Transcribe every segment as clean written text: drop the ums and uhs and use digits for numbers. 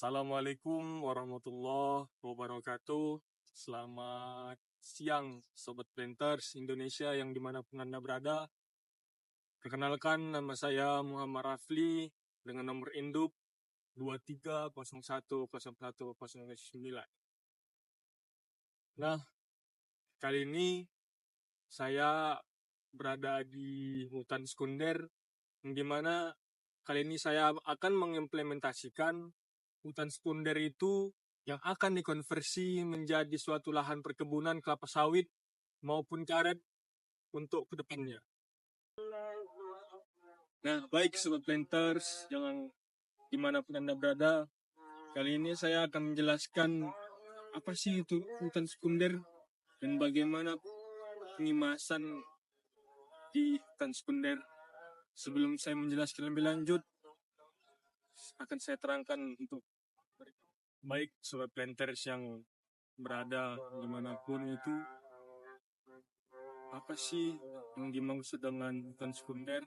Assalamualaikum warahmatullahi wabarakatuh. Selamat siang Sobat Planters Indonesia yang dimanapun Anda berada. Perkenalkan, nama saya Muhammad Rafli dengan nomor induk 23010109. Nah, kali ini saya berada di hutan sekunder, yang dimana kali ini saya akan mengimplementasikan hutan sekunder itu yang akan dikonversi menjadi suatu lahan perkebunan kelapa sawit maupun karet untuk kedepannya. Nah, baik Sobat Planters, jangan dimanapun Anda berada, kali ini saya akan menjelaskan apa sih itu hutan sekunder dan bagaimana pengimasan di hutan sekunder. Sebelum saya menjelaskan lebih lanjut, akan saya terangkan untuk baik Sobat Planters yang berada dimanapun itu, apa sih yang dimaksud dengan hutan sekunder?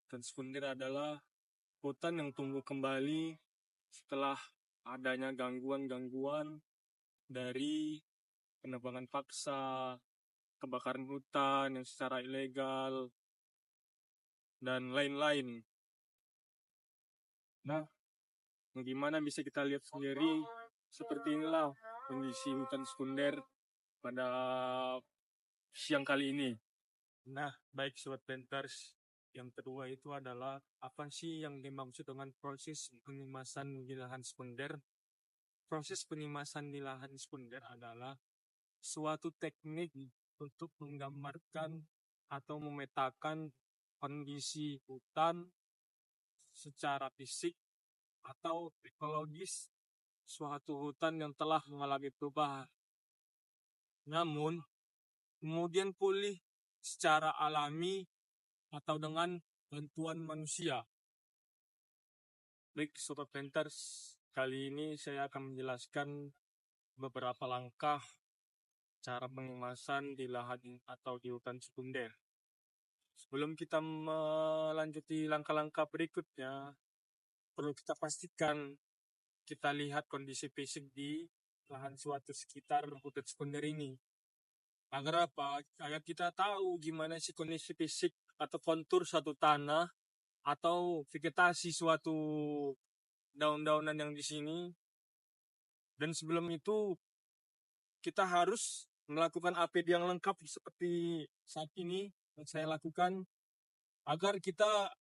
Hutan sekunder adalah hutan yang tumbuh kembali setelah adanya gangguan-gangguan dari penebangan paksa, kebakaran hutan yang secara ilegal, dan lain-lain. Nah, gimana bisa kita lihat sendiri, seperti inilah kondisi hutan sekunder pada siang kali ini. Nah, baik Sobat Planters, yang kedua itu adalah apa sih yang dimaksud dengan proses pengimasan di lahan sekunder? Proses pengimasan di lahan sekunder adalah suatu teknik untuk menggambarkan atau memetakan kondisi hutan secara fisik atau ekologis suatu hutan yang telah mengalami perubahan, namun kemudian pulih secara alami atau dengan bantuan manusia. Baik Sobat Planters, kali ini saya akan menjelaskan beberapa langkah cara pengimasan di lahan atau di hutan sekunder. Sebelum kita melanjuti langkah-langkah berikutnya, perlu kita pastikan kita lihat kondisi fisik di lahan suatu sekitar hutan sekunder ini. Agar apa? Agar kita tahu gimana sih kondisi fisik atau kontur suatu tanah atau vegetasi suatu daun-daunan yang di sini. Dan sebelum itu kita harus melakukan APD yang lengkap seperti saat ini yang saya lakukan, agar kita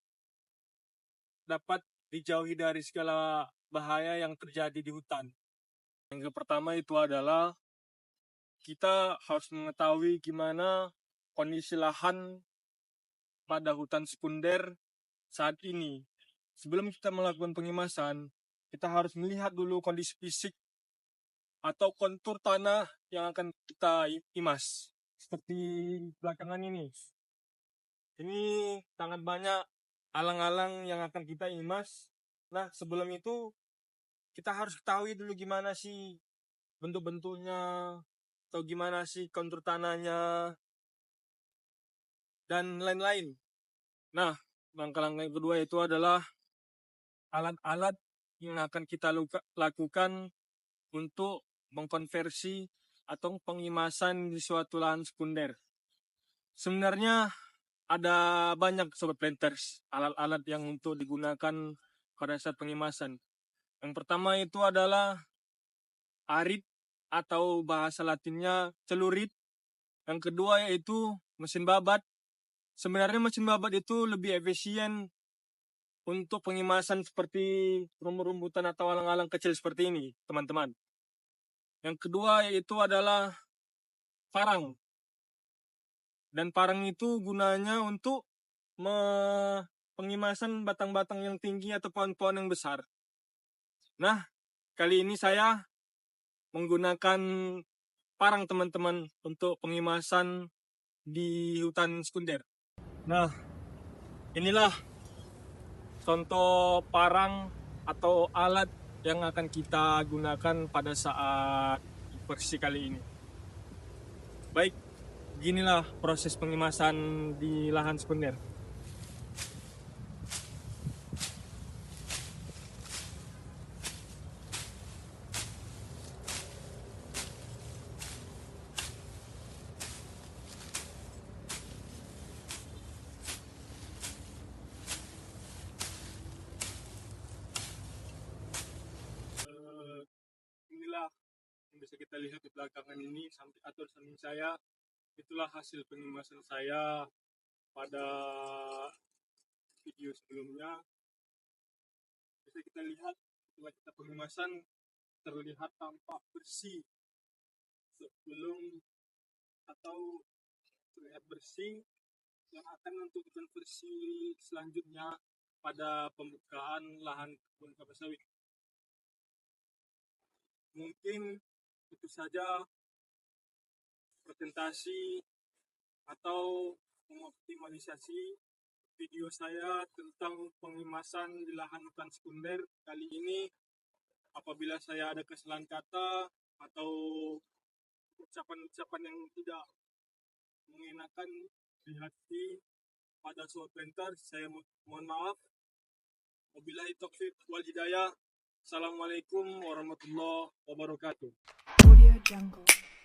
dapat dijauhi dari segala bahaya yang terjadi di hutan. Yang pertama itu adalah kita harus mengetahui gimana kondisi lahan pada hutan sekunder saat ini. Sebelum kita melakukan pengimasan, kita harus melihat dulu kondisi fisik atau kontur tanah yang akan kita imas. Seperti belakangan ini. Ini sangat banyak alang-alang yang akan kita imas. Nah, sebelum itu kita harus ketahui dulu gimana sih bentuk-bentuknya, atau gimana sih kontur tanahnya, dan lain-lain. Nah, langkah-langkah yang kedua itu adalah alat-alat yang akan kita lakukan untuk mengkonversi atau pengimasan di suatu lahan sekunder. Sebenarnya ada banyak Sobat Planters alat-alat yang untuk digunakan pada saat pengimasan. Yang pertama itu adalah arit atau bahasa latinnya celurit. Yang kedua yaitu mesin babat. Sebenarnya mesin babat itu lebih efisien untuk pengimasan seperti rumbutan atau alang-alang kecil seperti ini, teman-teman. Yang kedua yaitu adalah parang. Dan parang itu gunanya untuk pengimasan batang-batang yang tinggi atau pohon-pohon yang besar. Nah, kali ini saya menggunakan parang teman-teman untuk pengimasan di hutan sekunder. Nah, inilah contoh parang atau alat yang akan kita gunakan pada saat versi kali ini. Baik, beginilah proses pengimasan di lahan sekunder. bisa kita lihat di belakangan ini samping saya, itulah hasil pengemasan saya pada video sebelumnya. Bisa kita lihat setelah kita pengemasan terlihat tampak bersih sebelum atau terlihat bersih yang akan menentukan versi selanjutnya pada pembukaan lahan kebun kelapa sawit. Mungkin itu saja presentasi atau mengoptimalisasi video saya tentang pengemasan di lahan hutan sekunder kali ini. Apabila saya ada kesalahan kata atau ucapan-ucapan yang tidak mengenakan di hati pada suatu pentar, saya mohon maaf. Wabillahi taufiq wal hidayah. Assalamualaikum warahmatullahi wabarakatuh. Audio Jungle.